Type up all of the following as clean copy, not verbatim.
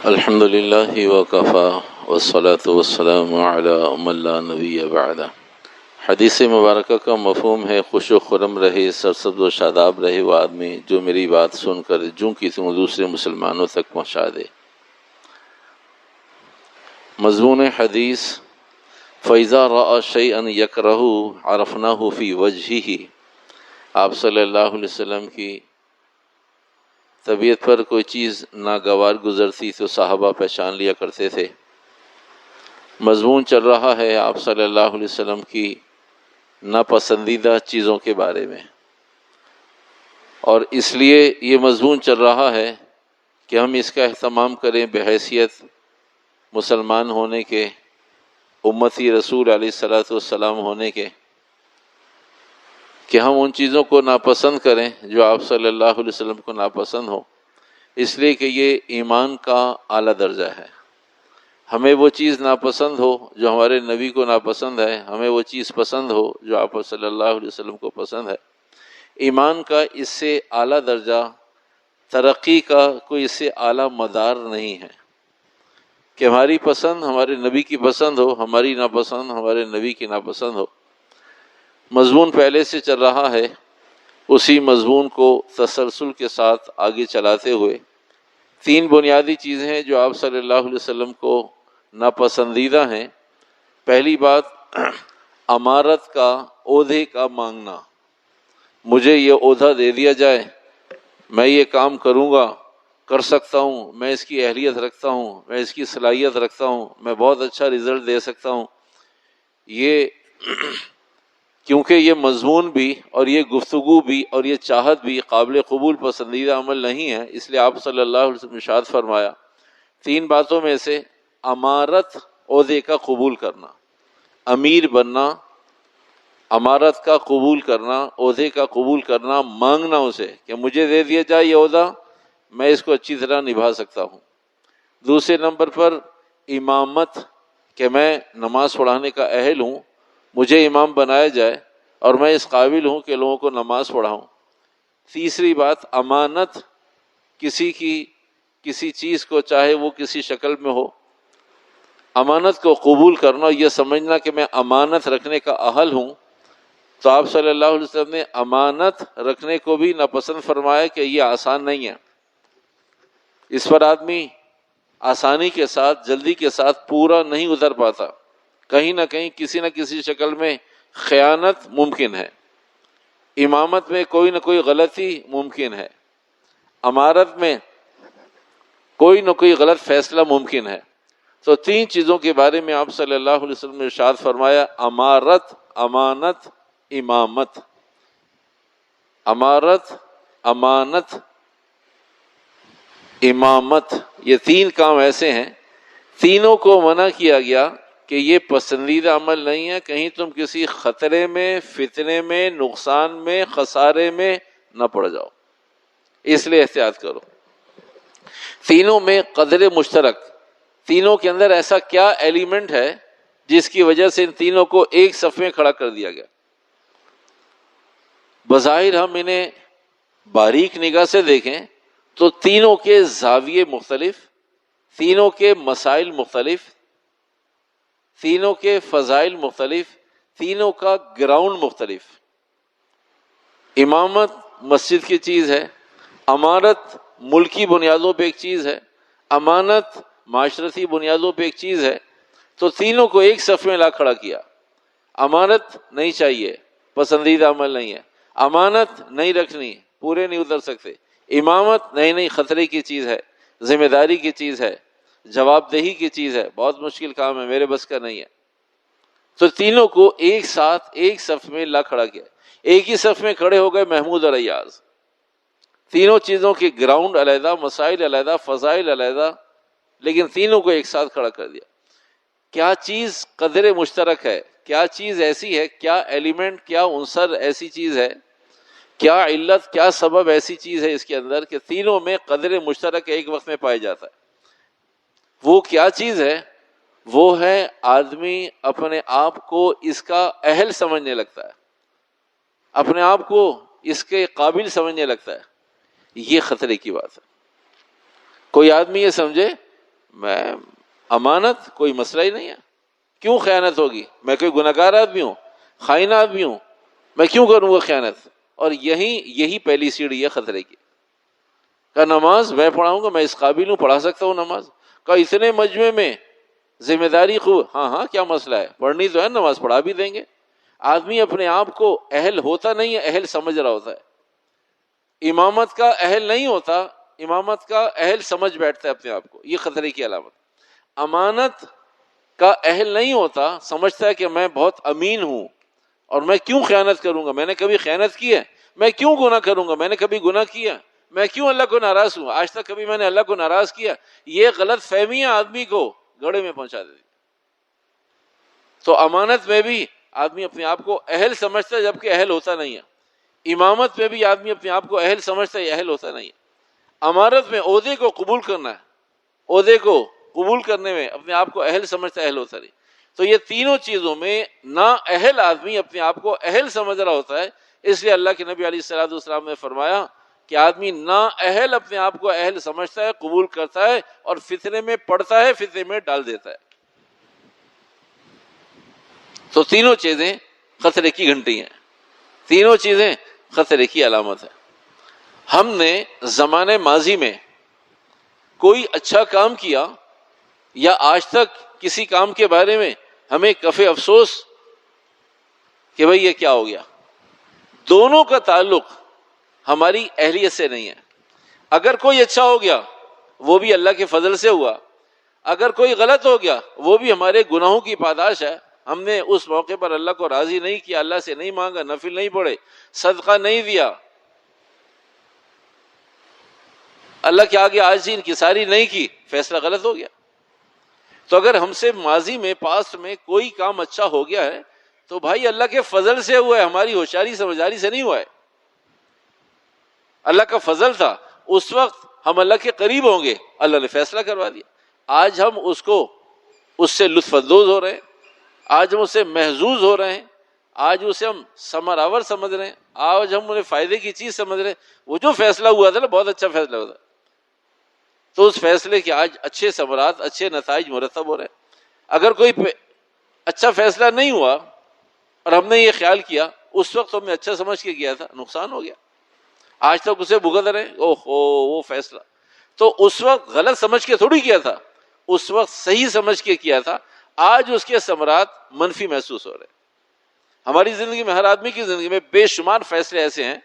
الحمد للہ وکفا والصلاة والسلام علی من لا نبی بعد۔ حدیث مبارکہ کا مفہوم ہے خوش و خرم رہے، سرسبز و شاداب رہے وہ آدمی جو میری بات سن کر جوں کسی دوسرے مسلمانوں تک پہنچا دے۔ مضمون حدیث: فَإِذَا رَأَى شَيْئًا يَكْرَهُ عَرَفْنَاهُ فِي وَجْهِهِ۔ آپ صلی اللہ علیہ وسلم کی طبیعت پر کوئی چیز ناگوار گزرتی تو صحابہ پہچان لیا کرتے تھے۔ مضمون چل رہا ہے آپ صلی اللہ علیہ وسلم کی ناپسندیدہ چیزوں کے بارے میں، اور اس لیے یہ مضمون چل رہا ہے کہ ہم اس کا اہتمام کریں بحیثیت مسلمان ہونے کے، امتی رسول علیہ الصلاۃ والسلام ہونے کے، کہ ہم ان چیزوں کو ناپسند کریں جو آپ صلی اللہ علیہ وسلم کو ناپسند ہو، اس لیے کہ یہ ایمان کا اعلیٰ درجہ ہے۔ ہمیں وہ چیز ناپسند ہو جو ہمارے نبی کو ناپسند ہے، ہمیں وہ چیز پسند ہو جو آپ صلی اللہ علیہ وسلم کو پسند ہے۔ ایمان کا اس سے اعلیٰ درجہ، ترقی کا کوئی اس سے اعلیٰ مدار نہیں ہے کہ ہماری پسند ہمارے نبی کی پسند ہو، ہماری ناپسند ہمارے نبی کی ناپسند ہو۔ مضمون پہلے سے چل رہا ہے، اسی مضمون کو تسلسل کے ساتھ آگے چلاتے ہوئے تین بنیادی چیزیں ہیں جو آپ صلی اللہ علیہ وسلم کو ناپسندیدہ ہیں۔ پہلی بات، امارت کا، عہدے کا مانگنا۔ مجھے یہ عہدہ دے دیا جائے، میں یہ کام کروں گا، کر سکتا ہوں، میں اس کی اہلیت رکھتا ہوں، میں اس کی صلاحیت رکھتا ہوں، میں بہت اچھا رزلٹ دے سکتا ہوں۔ یہ کیونکہ یہ مضمون بھی اور یہ گفتگو بھی اور یہ چاہت بھی قابل قبول پسندیدہ عمل نہیں ہے، اس لیے آپ صلی اللہ علیہ وسلم نے ارشاد فرمایا تین باتوں میں سے امارت، عہدے کا قبول کرنا، امیر بننا، امارت کا قبول کرنا، عہدے کا قبول کرنا، مانگنا اسے کہ مجھے دے دیا جائے یہ عہدہ، میں اس کو اچھی طرح نبھا سکتا ہوں۔ دوسرے نمبر پر امامت، کہ میں نماز پڑھانے کا اہل ہوں، مجھے امام بنایا جائے اور میں اس قابل ہوں کہ لوگوں کو نماز پڑھاؤں۔ تیسری بات امانت، کسی چیز کو چاہے وہ کسی شکل میں ہو، امانت کو قبول کرنا، یہ سمجھنا کہ میں امانت رکھنے کا اہل ہوں۔ تو آپ صلی اللہ علیہ وسلم نے امانت رکھنے کو بھی ناپسند فرمایا کہ یہ آسان نہیں ہے، اس پر آدمی آسانی کے ساتھ، جلدی کے ساتھ پورا نہیں اتر پاتا، کہیں نہ کہیں کسی نہ کسی شکل میں خیانت ممکن ہے، امامت میں کوئی نہ کوئی غلطی ممکن ہے، امارت میں کوئی نہ کوئی غلط فیصلہ ممکن ہے۔ تو تین چیزوں کے بارے میں آپ صلی اللہ علیہ وسلم نے ارشاد فرمایا، امارت، امانت، امامت۔ امارت، امانت، امامت، یہ تین کام ایسے ہیں، تینوں کو منع کیا گیا کہ یہ پسندیدہ عمل نہیں ہے، کہیں تم کسی خطرے میں، فتنے میں، نقصان میں، خسارے میں نہ پڑ جاؤ، اس لیے احتیاط کرو۔ تینوں میں قدر مشترک، تینوں کے اندر ایسا کیا ایلیمنٹ ہے جس کی وجہ سے ان تینوں کو ایک صف میں کھڑا کر دیا گیا؟ بظاہر ہم انہیں باریک نگاہ سے دیکھیں تو تینوں کے زاویے مختلف، تینوں کے مسائل مختلف، تینوں کے فضائل مختلف، تینوں کا گراؤنڈ مختلف۔ امامت مسجد کی چیز ہے، امارت ملکی بنیادوں پہ ایک چیز ہے، امانت معاشرتی بنیادوں پہ ایک چیز ہے، تو تینوں کو ایک صف میں لا کھڑا کیا۔ امانت نہیں چاہیے، پسندیدہ عمل نہیں ہے، امانت نہیں رکھنی، پورے نہیں اتر سکتے، امامت نہیں خطرے کی چیز ہے، ذمہ داری کی چیز ہے، جواب دہی کی چیز ہے، بہت مشکل کام ہے، میرے بس کا نہیں ہے۔ تو تینوں کو ایک ساتھ ایک صف میں لا کھڑا کیا، ایک ہی صف میں کھڑے ہو گئے محمود اور ایاز۔ تینوں چیزوں کے گراؤنڈ علیحدہ، مسائل علیحدہ، فضائل علیحدہ، لیکن تینوں کو ایک ساتھ کھڑا کر دیا۔ کیا چیز قدر مشترک ہے، کیا چیز ایسی ہے، کیا ایلیمنٹ، کیا عنصر ایسی چیز ہے، کیا علت، کیا سبب ایسی چیز ہے اس کے اندر کہ تینوں میں قدر مشترک ایک وقت میں پایا جاتا ہے؟ وہ کیا چیز ہے؟ وہ ہے آدمی اپنے آپ کو اس کا اہل سمجھنے لگتا ہے، اپنے آپ کو اس کے قابل سمجھنے لگتا ہے۔ یہ خطرے کی بات ہے۔ کوئی آدمی یہ سمجھے میں امانت کوئی مسئلہ ہی نہیں ہے، کیوں خیانت ہوگی؟ میں کوئی گناہ گار آدمی ہوں، خائن آدمی ہوں، میں کیوں کروں گا خیانت؟ اور یہی پہلی سیڑھی ہے خطرے کی. کہ نماز میں پڑھاؤں گا، میں اس قابل ہوں، پڑھا سکتا ہوں نماز. کہ اتنے مجمع میں ذمہ داری خوب، ہاں کیا مسئلہ ہے، پڑھنی تو ہے، نماز پڑھا بھی دیں گے. آدمی اپنے آپ کو اہل ہوتا نہیں ہے، اہل سمجھ رہا ہوتا ہے. امامت کا اہل نہیں ہوتا، امامت کا اہل سمجھ بیٹھتا ہے اپنے آپ کو. یہ خطرے کی علامت. امانت کا اہل نہیں ہوتا، سمجھتا ہے کہ میں بہت امین ہوں اور میں کیوں خیانت کروں گا، میں نے کبھی خیانت کی ہے، میں کیوں گناہ کروں گا، میں نے کبھی گناہ کیا، میں کیوں اللہ کو ناراض ہوں، آج تک کبھی میں نے اللہ کو ناراض کیا. یہ غلط فہمیاں آدمی کو گڑھے میں پہنچا دیتی. تو امانت میں بھی آدمی اپنے آپ کو اہل سمجھتا ہے جبکہ اہل ہوتا نہیں ہے. امامت میں بھی آدمی اپنے آپ کو اہل سمجھتا ہے، اہل ہوتا نہیں ہے. امارت میں عہدے کو قبول کرنا ہے، عہدے کو قبول کرنے میں اپنے آپ کو اہل سمجھتا ہے، اہل ہوتا نہیں. تو یہ تینوں چیزوں میں نا اہل آدمی اپنے آپ کو اہل سمجھ رہا ہوتا ہے. اس لیے اللہ کے نبی علیہ الصلوۃ والسلام نے فرمایا کہ آدمی نا اہل اپنے آپ کو اہل سمجھتا ہے، قبول کرتا ہے اور فتنے میں پڑتا ہے، فتنے میں ڈال دیتا ہے. تو تینوں چیزیں خطرے کی گھنٹی ہیں، تینوں چیزیں خطرے کی علامت ہے. ہم نے زمانے ماضی میں کوئی اچھا کام کیا یا آج تک کسی کام کے بارے میں ہمیں کف افسوس کہ بھئی یہ کیا ہو گیا، دونوں کا تعلق ہماری اہلیت سے نہیں ہے. اگر کوئی اچھا ہو گیا وہ بھی اللہ کے فضل سے ہوا، اگر کوئی غلط ہو گیا وہ بھی ہمارے گناہوں کی پاداش ہے. ہم نے اس موقع پر اللہ کو راضی نہیں کیا، اللہ سے نہیں مانگا، نفل نہیں پڑھے، صدقہ نہیں دیا، اللہ کے آگے عاجزی انکساری نہیں کی، فیصلہ غلط ہو گیا. تو اگر ہم سے ماضی میں پاسٹ میں کوئی کام اچھا ہو گیا ہے تو بھائی اللہ کے فضل سے ہوا ہے، ہماری ہوشیاری سمجھداری سے نہیں ہوا ہے. اللہ کا فضل تھا، اس وقت ہم اللہ کے قریب ہوں گے، اللہ نے فیصلہ کروا دیا. آج ہم اس سے لطف اندوز ہو رہے ہیں، آج ہم اس سے محظوظ ہو رہے ہیں، آج اسے ہم ثمر آور سمجھ رہے ہیں، آج ہم انہیں فائدے کی چیز سمجھ رہے ہیں. وہ جو فیصلہ ہوا تھا نا، بہت اچھا فیصلہ ہوا تھا، تو اس فیصلے کے آج اچھے ثمرات، اچھے نتائج مرتب ہو رہے ہیں. اگر کوئی اچھا فیصلہ نہیں ہوا اور ہم نے یہ خیال کیا اس وقت ہم نے اچھا سمجھ کے کیا تھا، نقصان ہو گیا. آج تک اسے بھگت رہے، وہ فیصلہ تو اس وقت غلط سمجھ کے تھوڑی کیا تھا، اس وقت صحیح سمجھ کے کیا تھا. آج اس کے ثمرات منفی محسوس ہو رہے ہیں. ہماری زندگی میں، ہر آدمی کی زندگی میں بے شمار فیصلے ایسے ہیں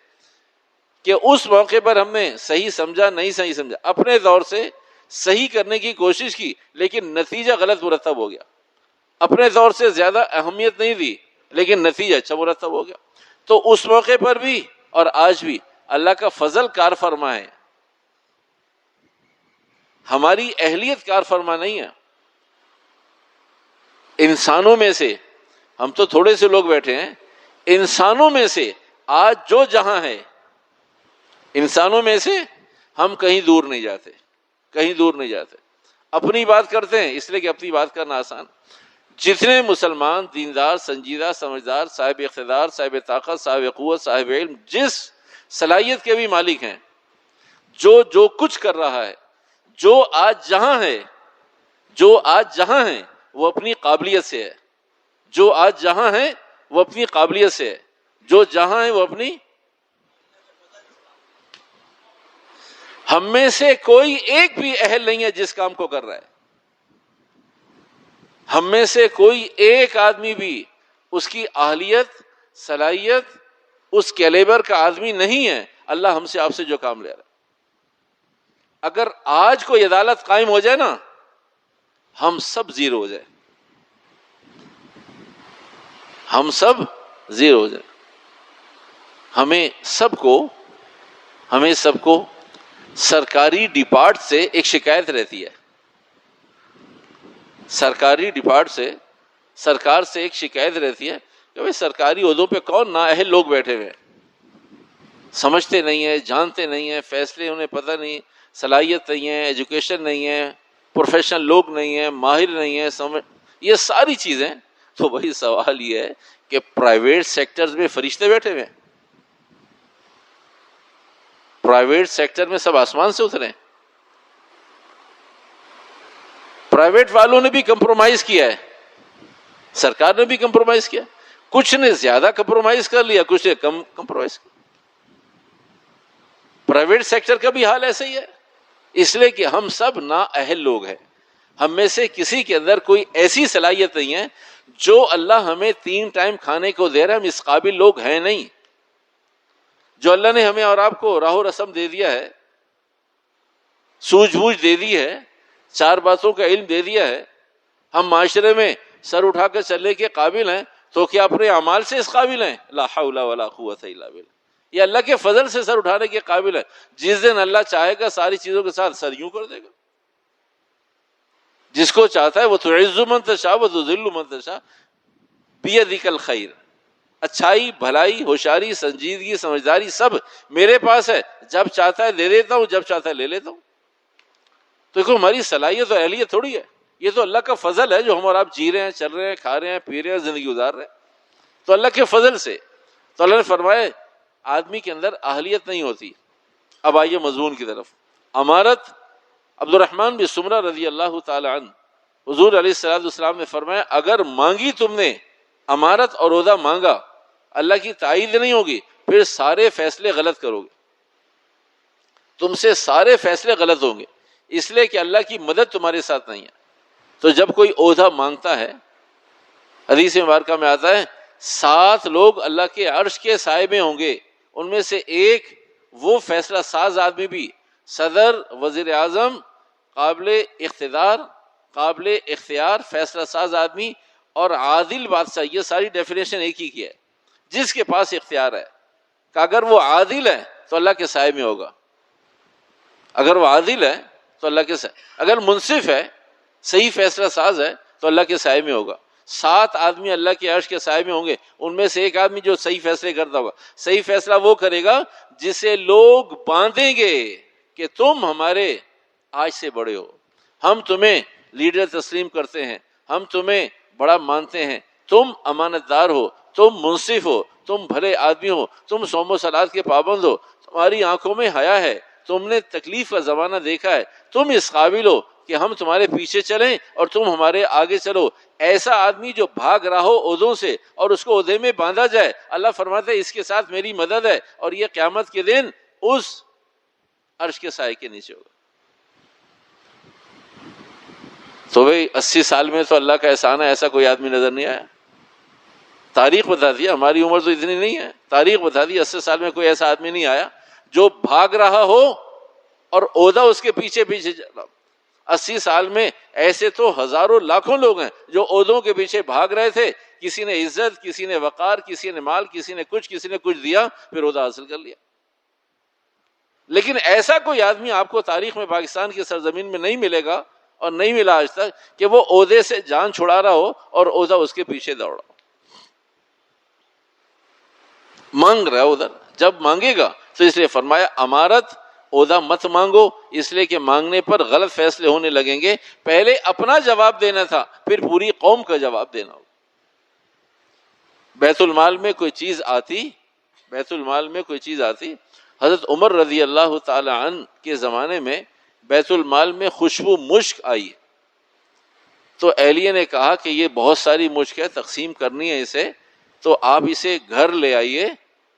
کہ اس موقع پر ہم نے صحیح سمجھا، نہیں صحیح سمجھا، اپنے دور سے صحیح کرنے کی کوشش کی لیکن نتیجہ غلط مرتب ہو گیا. اپنے دور سے زیادہ اہمیت نہیں دی لیکن نتیجہ اچھا مرتب ہو گیا. تو اس موقع پر بھی اور آج بھی اللہ کا فضل کار فرما ہے، ہماری اہلیت کار فرما نہیں ہے. انسانوں میں سے ہم تو تھوڑے سے لوگ بیٹھے ہیں، انسانوں میں سے آج جو جہاں ہے، انسانوں میں سے ہم کہیں دور نہیں جاتے، کہیں دور نہیں جاتے. اپنی بات کرتے ہیں اس لیے کہ اپنی بات کرنا آسان. جتنے مسلمان دیندار، سنجیدہ، سمجھدار، صاحب اقتدار، صاحب طاقت، صاحب قوت، صاحب علم، جس صلاحیت کے بھی مالک ہیں، جو کچھ کر رہا ہے، جو آج جہاں ہے وہ اپنی قابلیت سے ہے، جو آج جہاں ہے وہ اپنی قابلیت سے ہے، جو جہاں ہے وہ اپنی. ہم میں سے کوئی ایک بھی اہل نہیں ہے جس کام کو کر رہا ہے. ہم میں سے کوئی ایک آدمی بھی اس کی اہلیت، صلاحیت، اس کیلیبر کا آدمی نہیں ہے اللہ ہم سے آپ سے جو کام لے رہا ہے. اگر آج کوئی عدالت قائم ہو جائے نا، ہم سب زیرو ہو جائے، ہم سب زیرو ہو جائے. ہمیں سب کو سرکاری ڈپارٹ سے ایک شکایت رہتی ہے، سرکاری ڈپارٹ سے، سرکار سے ایک شکایت رہتی ہے کہ بھائی سرکاری عہدوں پہ کون نااہل لوگ بیٹھے ہوئے ہیں، سمجھتے نہیں ہیں، جانتے نہیں ہیں، فیصلے انہیں پتہ نہیں، صلاحیت نہیں ہے، ایجوکیشن نہیں ہے، پروفیشنل لوگ نہیں ہیں، ماہر نہیں ہیں، یہ ساری چیزیں. تو وہی سوال یہ ہے کہ پرائیویٹ سیکٹرز میں فرشتے بیٹھے ہوئے ہیں، پرائیویٹ سیکٹر میں سب آسمان سے اترے ہیں. پرائیویٹ والوں نے بھی کمپرومائز کیا ہے، سرکار نے بھی کمپرومائز کیا، کچھ نے زیادہ کمپرومائز کر لیا، کچھ نے کم کمپرومائز کیا۔ پرائیویٹ سیکٹر کا بھی حال ایسا ہی ہے، اس لیے کہ ہم سب نااہل لوگ ہیں، ہم میں سے کسی کے اندر کوئی ایسی صلاحیت نہیں ہے جو اللہ ہمیں 3 ٹائم کھانے کو دے رہا ہے، ہم اس قابل لوگ ہیں نہیں۔ جو اللہ نے ہمیں اور آپ کو راہ و رسم دے دیا ہے، سوجھ بوجھ دے دی ہے، 4 باتوں کا علم دے دیا ہے، ہم معاشرے میں سر اٹھا کر چلنے کے قابل ہیں، تو کیا اپنے اعمال سے اس قابل ہیں؟ لا حول ولا قوت الا باللہ، یہ اللہ کے فضل سے سر اٹھانے کے قابل ہے۔ جس دن اللہ چاہے گا ساری چیزوں کے ساتھ سر یوں کر دے گا، جس کو چاہتا ہے وہ تعز من تشاء و تذل من تشاء بیدک الخیر، اچھائی، بھلائی، ہوشیاری، سنجیدگی، سمجھداری سب میرے پاس ہے، جب چاہتا ہے دے دیتا ہوں، جب چاہتا ہے لے لیتا ہوں۔ تو دیکھو ہماری صلاحیت اور اہلیت تھوڑی ہے، یہ تو اللہ کا فضل ہے جو ہم اور آپ جی رہے ہیں، چل رہے ہیں، کھا رہے ہیں، پی رہے ہیں، زندگی گزار رہے ہیں، تو اللہ کے فضل سے۔ تو اللہ نے فرمایا آدمی کے اندر اہلیت نہیں ہوتی۔ اب آئیے مضمون کی طرف۔ امارت، عبد الرحمن بن سمرہ رضی اللہ تعالی عنہ، حضور علیہ الصلوۃ والسلام نے فرمایا اگر مانگی تم نے امارت اور عہدہ مانگا، اللہ کی تائید نہیں ہوگی، پھر سارے فیصلے غلط کرو گے، تم سے سارے فیصلے غلط ہوں گے، اس لیے کہ اللہ کی مدد تمہارے ساتھ نہیں ہے۔ تو جب کوئی عہدہ مانگتا ہے، حدیث مبارکہ میں آتا ہے 7 لوگ اللہ کے عرش کے سائے میں ہوں گے، ان میں سے ایک وہ فیصلہ ساز آدمی بھی، صدر، وزیر اعظم، قابل اقتدار، قابل اختیار، فیصلہ ساز آدمی اور عادل بادشاہ، یہ ساری ڈیفینیشن ایک ہی کی ہے، جس کے پاس اختیار ہے کہ اگر وہ عادل ہے تو اللہ کے سائے میں ہوگا، اگر وہ عادل ہے تو اللہ کے سائے، اگر منصف ہے، صحیح فیصلہ ساز ہے تو اللہ کے سائے میں ہوگا۔ 7 آدمی اللہ کے عرش کے سائے میں ہوں گے، ان میں سے ایک آدمی جو صحیح فیصلے کرتا ہوگا۔ صحیح فیصلہ وہ کرے گا جسے لوگ باندھیں گے کہ تم ہمارے آج سے بڑے ہو، ہم تمہیں لیڈر تسلیم کرتے ہیں، ہم تمہیں بڑا مانتے ہیں، تم امانت دار ہو، تم منصف ہو، تم بھلے آدمی ہو، تم صوم و صلات کے پابند ہو، تمہاری آنکھوں میں حیا ہے، تم نے تکلیف کا زمانہ دیکھا ہے، تم اس قابل ہو کہ ہم تمہارے پیچھے چلیں اور تم ہمارے آگے چلو۔ ایسا آدمی جو بھاگ رہا ہو عہدوں سے اور اس کو عہدے میں باندھا جائے، اللہ فرماتا ہے اس کے ساتھ میری مدد ہے، اور یہ قیامت کے دن اس عرش کے سائے کے نیچے ہوگا۔ تو بھئی 80 سال میں تو اللہ کا احسان ہے، ایسا کوئی آدمی نظر نہیں آیا۔ تاریخ بتا دیا، ہماری عمر تو اتنی نہیں ہے، تاریخ بتا دی 80 سال میں کوئی ایسا آدمی نہیں آیا جو بھاگ رہا ہو اور عہدہ اس کے پیچھے پیچھے چل رہا۔ 80 سال میں ایسے تو ہزاروں لاکھوں لوگ ہیں جو عہدوں کے پیچھے بھاگ رہے تھے، کسی نے عزت، کسی نے وقار، کسی نے مال، کسی نے کچھ دیا، پھر عہدہ حاصل کر لیا۔ لیکن ایسا کوئی آدمی آپ کو تاریخ میں پاکستان کی سرزمین میں نہیں ملے گا، اور نہیں ملا آج تک، کہ وہ عہدے سے جان چھڑا رہا ہو اور عہدہ اس کے پیچھے دوڑ رہا ہو۔ مانگ رہا ہے ادھر، جب مانگے گا تو اس لیے فرمایا امارت، عہدہ مت مانگو، اس لیے کہ مانگنے پر غلط فیصلے ہونے لگیں گے۔ پہلے اپنا جواب دینا تھا، پھر پوری قوم کا جواب دینا ہوگا۔ بیت المال میں کوئی چیز آتی، حضرت عمر رضی اللہ تعالی عنہ کے زمانے میں بیت المال میں خوشبو مشک آئی، تو اہلیہ نے کہا کہ یہ بہت ساری مشک ہے، تقسیم کرنی ہے اسے، تو آپ اسے گھر لے آئیے،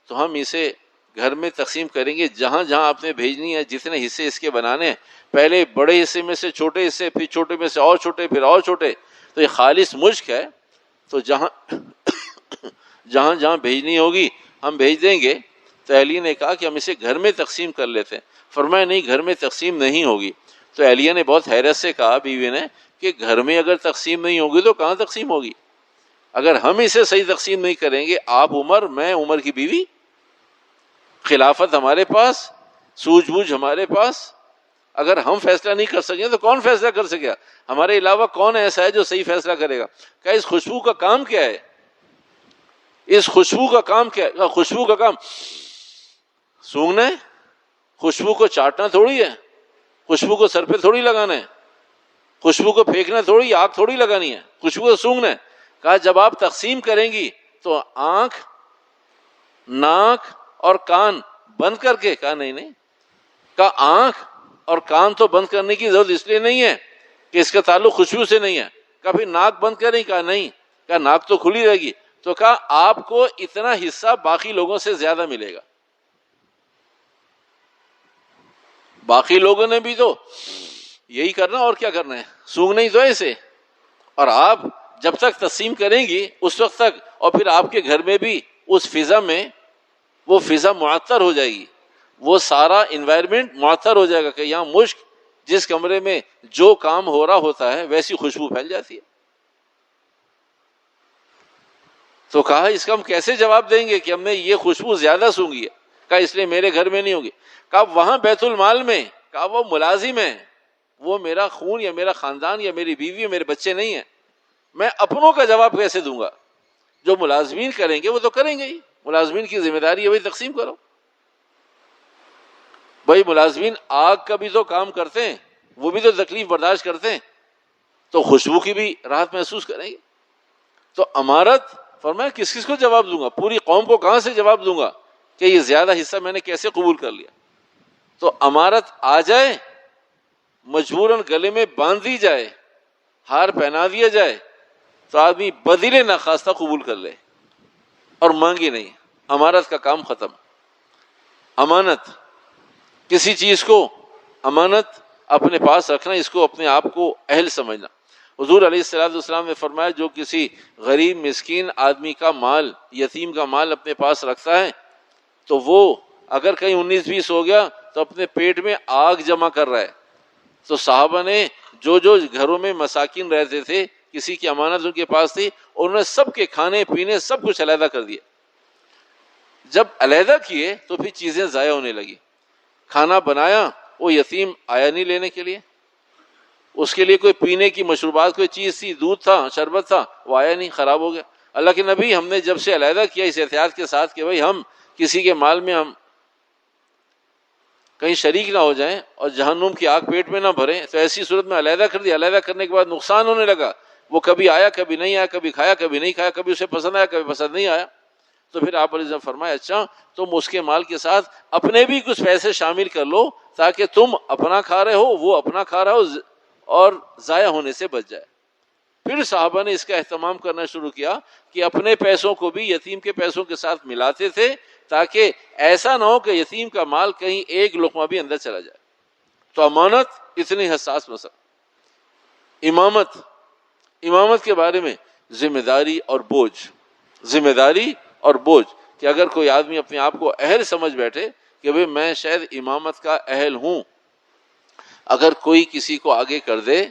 تو ہم اسے گھر میں تقسیم کریں گے، جہاں جہاں آپ نے بھیجنی ہے، جتنے حصے اس کے بنانے ہیں، پہلے بڑے حصے میں سے چھوٹے حصے، پھر چھوٹے میں سے اور چھوٹے، پھر اور چھوٹے، تو یہ خالص مشک ہے، تو جہاں جہاں بھیجنی ہوگی ہم بھیج دیں گے۔ تو اہلیہ نے کہا کہ ہم اسے گھر میں تقسیم کر لیتے ہیں۔ فرمایا نہیں، گھر میں تقسیم نہیں ہوگی۔ تو اہلیہ نے بہت حیرت سے کہا بیوی نے کہ گھر میں اگر تقسیم نہیں ہوگی تو کہاں تقسیم ہوگی؟ اگر ہم اسے صحیح تقسیم نہیں کریں گے، آپ عمر، میں عمر کی بیوی، خلافت ہمارے پاس، سوجھ بوجھ ہمارے پاس، اگر ہم فیصلہ نہیں کر سکیں تو کون فیصلہ کر سکے گا؟ ہمارے علاوہ کون ایسا ہے جو صحیح فیصلہ کرے گا؟ کہ اس خوشبو کا کام کیا ہے؟ اس خوشبو کا کام کیا ہے؟ خوشبو کا کام سونگنا ہے، خوشبو کو چاٹنا تھوڑی ہے، خوشبو کو سر پہ تھوڑی لگانا ہے، خوشبو کو پھینکنا تھوڑی، آگ تھوڑی لگانی ہے، خوشبو کو سونگنا ہے۔ کہا جب آپ تقسیم کریں گی تو آنکھ، ناک اور کان بند کر کے، کہا نہیں، کہا آنکھ اور کان تو بند کرنے کی ضرورت اس لیے نہیں ہے کہ اس کا تعلق خوشبو سے نہیں ہے. کہا پھر ناک بند کریں؟ کہا نہیں. کہا ناک تو کھلی رہے گی. تو کہا آپ کو اتنا حصہ باقی لوگوں سے زیادہ ملے گا. باقی لوگوں نے بھی تو یہی کرنا اور کیا کرنا ہے, سونگنا ہی تو ہے اسے. اور آپ جب تک تقسیم کریں گی اس وقت تک, اور پھر آپ کے گھر میں بھی اس فضا میں وہ فضا معطر ہو جائے گی, وہ سارا انوائرمنٹ معطر ہو جائے گا کہ یہاں مشک, جس کمرے میں جو کام ہو رہا ہوتا ہے ویسی خوشبو پھیل جاتی ہے. تو کہا اس کا ہم کیسے جواب دیں گے کہ ہم نے یہ خوشبو زیادہ سونگی ہے؟ کہا اس لیے میرے گھر میں نہیں ہوگی. کہا وہاں بیت المال میں, کہا وہ ملازم ہے, وہ میرا خون یا میرا خاندان یا میری بیوی یا میرے بچے نہیں ہیں, میں اپنوں کا جواب کیسے دوں گا؟ جو ملازمین کریں گے وہ تو کریں گے ہی, ملازمین کی ذمہ داری ہے وہی تقسیم کرو. بھائی ملازمین آگ کا بھی تو کام کرتے ہیں, وہ بھی تو تکلیف برداشت کرتے ہیں, تو خوشبو کی بھی راحت محسوس کریں گے. تو امارت فرمایا کس کس کو جواب دوں گا, پوری قوم کو کہاں سے جواب دوں گا کہ یہ زیادہ حصہ میں نے کیسے قبول کر لیا؟ تو امارت آ جائے, مجبوراً گلے میں باندھ دی جائے, ہار پہنا دیا جائے, تو آدمی بدلے ناخواستہ قبول کر لے اور مانگی نہیں. امارت کا کام ختم. امانت, کسی چیز کو امانت اپنے پاس رکھنا, اس کو اپنے آپ کو اہل سمجھنا. حضور علیہ السلام نے فرمایا جو کسی غریب مسکین آدمی کا مال, یتیم کا مال اپنے پاس رکھتا ہے, تو وہ اگر کہیں 19-20 ہو گیا تو اپنے پیٹ میں آگ جمع کر رہا ہے. تو صحابہ نے جو گھروں میں مساکین رہتے تھے, کسی کی امانت ان کے پاس تھی, انہوں نے سب کے کھانے پینے سب کچھ علیحدہ کر دیا. جب علیحدہ کیے تو پھر چیزیں ضائع ہونے لگی. کھانا بنایا, وہ یتیم آیا نہیں لینے کے لیے, اس کے لیے کوئی پینے کی مشروبات کوئی چیز تھی, دودھ تھا, شربت تھا, وہ آیا نہیں, خراب ہو گیا. اللہ کے نبی ہم نے جب سے علیحدہ کیا اس احتیاط کے ساتھ کہ بھائی ہم کسی کے مال میں ہم کہیں شریک نہ ہو جائیں اور جہنم کی آگ پیٹ میں نہ بھریں, تو ایسی صورت میں علیحدہ کر دیا. علیحدہ کرنے کے بعد نقصان ہونے لگا, وہ کبھی آیا کبھی نہیں آیا, کبھی کھایا کبھی نہیں کھایا, کبھی اسے پسند آیا کبھی پسند نہیں آیا. تو پھر آپ علیہ فرمایا اچھا تم اس کے مال کے ساتھ اپنے بھی کچھ پیسے شامل کر لو, تاکہ تم اپنا کھا رہے ہو, وہ اپنا کھا رہا ہو, اور ضائع ہونے سے بچ جائے. پھر صحابہ نے اس کا اہتمام کرنا شروع کیا کہ اپنے پیسوں کو بھی یتیم کے پیسوں کے ساتھ ملاتے تھے, تاکہ ایسا نہ ہو کہ یتیم کا مال کہیں ایک لقمہ بھی اندر چلا جائے. تو امانت اتنی حساس مسئلہ. امامت کے بارے میں ذمہ داری اور بوجھ, کہ اگر کوئی آدمی اپنے آپ کو اہل سمجھ بیٹھے کہ بھئی میں شاید امامت کا اہل ہوں, اگر کوئی کسی کو آگے کر دے,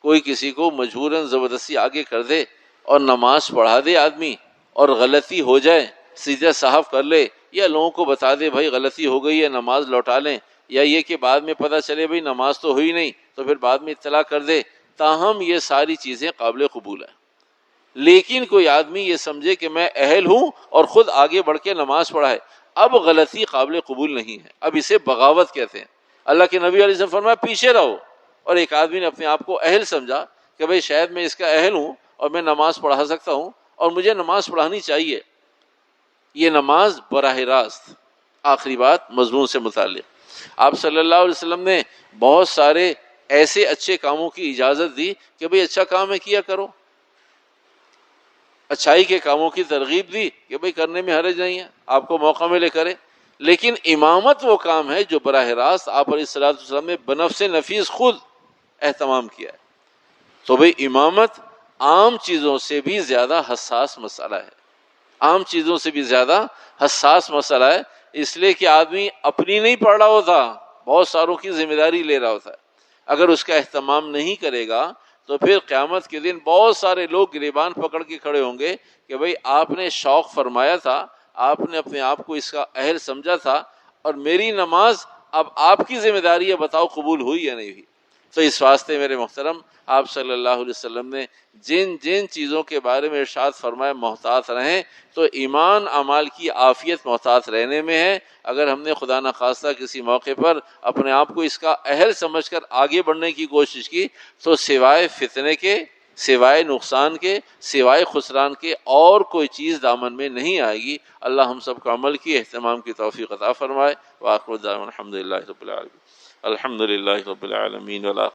کوئی کسی کو مجبوراً زبردستی آگے کر دے اور نماز پڑھا دے آدمی, اور غلطی ہو جائے سیدھا صاف کر لے, یا لوگوں کو بتا دے بھائی غلطی ہو گئی ہے نماز لوٹا لیں, یا یہ کہ بعد میں پتہ چلے بھائی نماز تو ہوئی نہیں تو پھر بعد میں اطلاع کر دے, تاہم یہ ساری چیزیں قابل قبول ہیں. لیکن کوئی آدمی یہ سمجھے کہ میں اہل ہوں اور خود آگے بڑھ کے نماز پڑھائے, اب غلطی قابل قبول نہیں ہے, اب اسے بغاوت کہتے ہیں. اللہ کے نبی علیہ السلام فرمایا پیچھے رہو. اور ایک آدمی نے اپنے آپ کو اہل سمجھا کہ بھئی شاید میں اس کا اہل ہوں اور میں نماز پڑھا سکتا ہوں اور مجھے نماز پڑھانی چاہیے. یہ نماز براہ راست, آخری بات مضمون سے متعلق, آپ صلی اللہ علیہ وسلم نے بہت سارے ایسے اچھے کاموں کی اجازت دی کہ بھئی اچھا کام ہے کیا کرو, اچھائی کے کاموں کی ترغیب دی کہ بھئی کرنے میں حرج نہیں ہے, آپ کو موقع ملے کرے. لیکن امامت وہ کام ہے جو براہ راست آپ علیہ الصلوۃ والسلام نے بنفس نفیس خود اہتمام کیا ہے. تو بھئی امامت عام چیزوں سے بھی زیادہ حساس مسئلہ ہے, عام چیزوں سے بھی زیادہ حساس مسئلہ ہے, اس لیے کہ آدمی اپنی نہیں پڑھ رہا ہوتا, بہت ساروں کی ذمہ داری لے رہا ہوتا ہے. اگر اس کا اہتمام نہیں کرے گا تو پھر قیامت کے دن بہت سارے لوگ گریبان پکڑ کے کھڑے ہوں گے کہ بھئی آپ نے شوق فرمایا تھا, آپ نے اپنے آپ کو اس کا اہل سمجھا تھا, اور میری نماز اب آپ کی ذمہ داری ہے, بتاؤ قبول ہوئی یا نہیں ہوئی. تو اس واسطے میرے محترم آپ صلی اللہ علیہ وسلم نے جن جن چیزوں کے بارے میں ارشاد فرمایا محتاط رہیں, تو ایمان اعمال کی عافیت محتاط رہنے میں ہے. اگر ہم نے خدا نخواستہ کسی موقع پر اپنے آپ کو اس کا اہل سمجھ کر آگے بڑھنے کی کوشش کی, تو سوائے فتنے کے, سوائے نقصان کے, سوائے خسران کے اور کوئی چیز دامن میں نہیں آئے گی. اللہ ہم سب کو عمل کی اہتمام کی توفیق عطا فرمائے. وآخر دعوانا الحمد للہ رب العالمین. الحمد للہ رب العالمین.